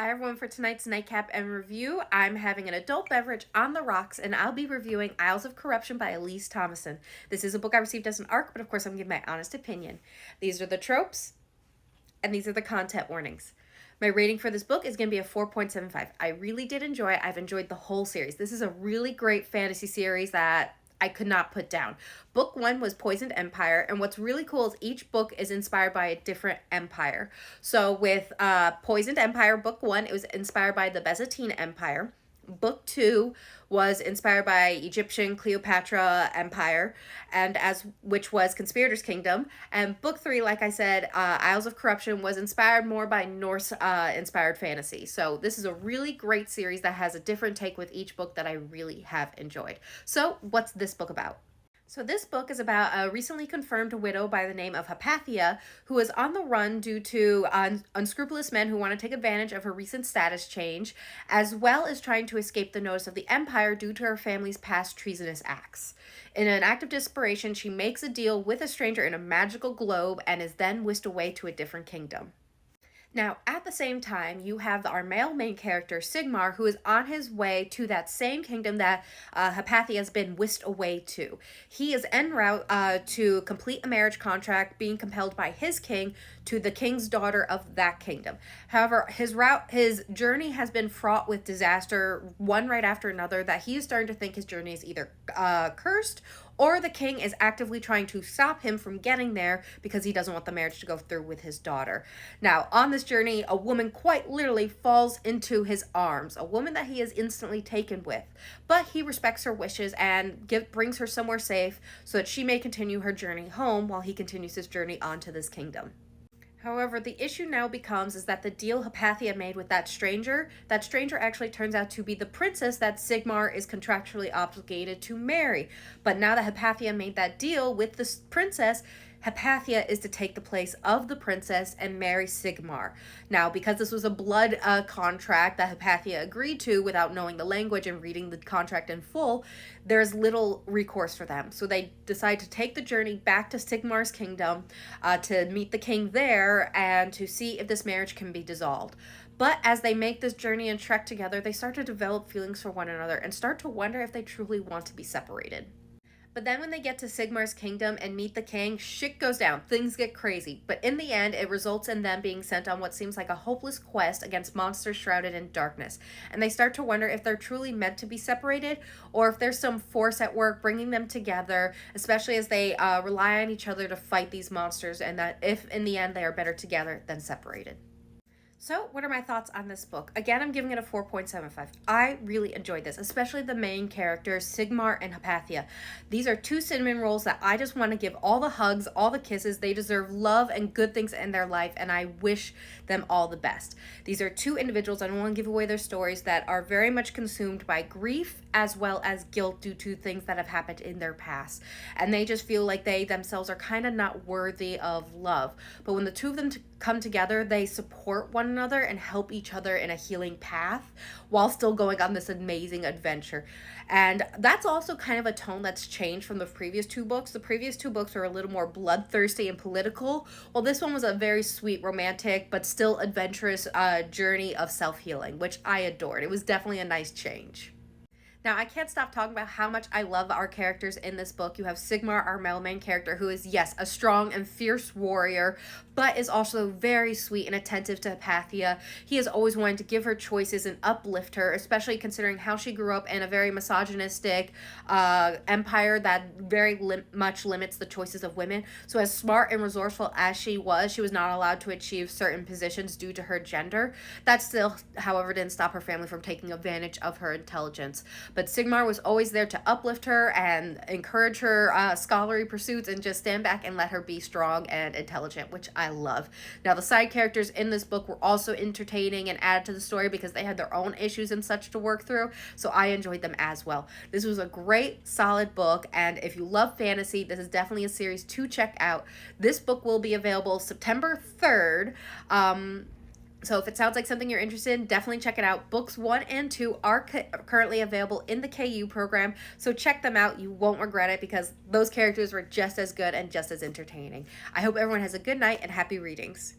Hi everyone, for tonight's Nightcap and review, I'm having an adult beverage on the rocks and I'll be reviewing Isles of Corruption by Elyse Thomson. This is a book I received as an ARC, but of course I'm giving my honest opinion. These are the tropes and these are the content warnings. My rating for this book is going to be a 4.75. I really did enjoy it. I've enjoyed the whole series. This is a really great fantasy series that I could not put down. Book one was Poisoned Empire, and what's really cool is each book is inspired by a different empire. So with Poisoned Empire, book one, it was inspired by the Byzantine Empire. Book two was inspired by Egyptian Cleopatra Empire, and as which was Conspirators Kingdom. And book three, like I said, Isles of Corruption, was inspired more by Norse inspired fantasy. So this is a really great series that has a different take with each book that I really have enjoyed. So what's this book about? So this book is about a recently confirmed widow by the name of Hypatia, who is on the run due to unscrupulous men who want to take advantage of her recent status change, as well as trying to escape the notice of the Empire due to her family's past treasonous acts. In an act of desperation, she makes a deal with a stranger in a magical globe and is then whisked away to a different kingdom. Now, at the same time, you have our male main character, Sigmar, who is on his way to that same kingdom that Hypatia has been whisked away to. He is en route to complete a marriage contract, being compelled by his king to the king's daughter of that kingdom. However, his journey has been fraught with disaster, one right after another, that he is starting to think his journey is either cursed or the king is actively trying to stop him from getting there because he doesn't want the marriage to go through with his daughter. Now, on this journey, a woman quite literally falls into his arms, a woman that he is instantly taken with. But he respects her wishes and brings her somewhere safe so that she may continue her journey home while he continues his journey onto this kingdom. However, the issue now becomes is that the deal Hypatia made with that stranger actually turns out to be the princess that Sigmar is contractually obligated to marry. But now that Hypatia made that deal with this princess, Hypatia is to take the place of the princess and marry Sigmar. Now, because this was a blood contract that Hypatia agreed to without knowing the language and reading the contract in full, there's little recourse for them. So they decide to take the journey back to Sigmar's kingdom to meet the king there and to see if this marriage can be dissolved. But as they make this journey and trek together, they start to develop feelings for one another and start to wonder if they truly want to be separated. But then when they get to Sigmar's kingdom and meet the king, shit goes down. Things get crazy. But in the end, it results in them being sent on what seems like a hopeless quest against monsters shrouded in darkness. And they start to wonder if they're truly meant to be separated or if there's some force at work bringing them together, especially as they rely on each other to fight these monsters, and that if in the end they are better together than separated. So, what are my thoughts on this book? Again, I'm giving it a 4.75. I really enjoyed this, especially the main characters, Sigmar and Hypatia. These are two cinnamon rolls that I just want to give all the hugs, all the kisses. They deserve love and good things in their life, and I wish them all the best. These are two individuals, I don't want to give away their stories, that are very much consumed by grief as well as guilt due to things that have happened in their past. And they just feel like they themselves are kind of not worthy of love. But when the two of them come together, they support one another and help each other in a healing path while still going on this amazing adventure. And that's also kind of a tone that's changed from the previous two books. The previous two books were a little more bloodthirsty and political, while this one was a very sweet, romantic, but still adventurous journey of self-healing, which I adored. It was definitely a nice change. Now, I can't stop talking about how much I love our characters in this book. You have Sigmar, our male main character, who is, yes, a strong and fierce warrior, but is also very sweet and attentive to Hypatia. He is always wanting to give her choices and uplift her, especially considering how she grew up in a very misogynistic empire that very much limits the choices of women. So as smart and resourceful as she was not allowed to achieve certain positions due to her gender. That still, however, didn't stop her family from taking advantage of her intelligence. But Sigmar was always there to uplift her and encourage her scholarly pursuits and just stand back and let her be strong and intelligent, which I love. Now, the side characters in this book were also entertaining and added to the story because they had their own issues and such to work through, so I enjoyed them as well. This was a great, solid book, and if you love fantasy, this is definitely a series to check out. This book will be available September 3rd. So if it sounds like something you're interested in, definitely check it out. Books 1 and 2 are currently available in the KU program, so check them out. You won't regret it because those characters were just as good and just as entertaining. I hope everyone has a good night and happy readings.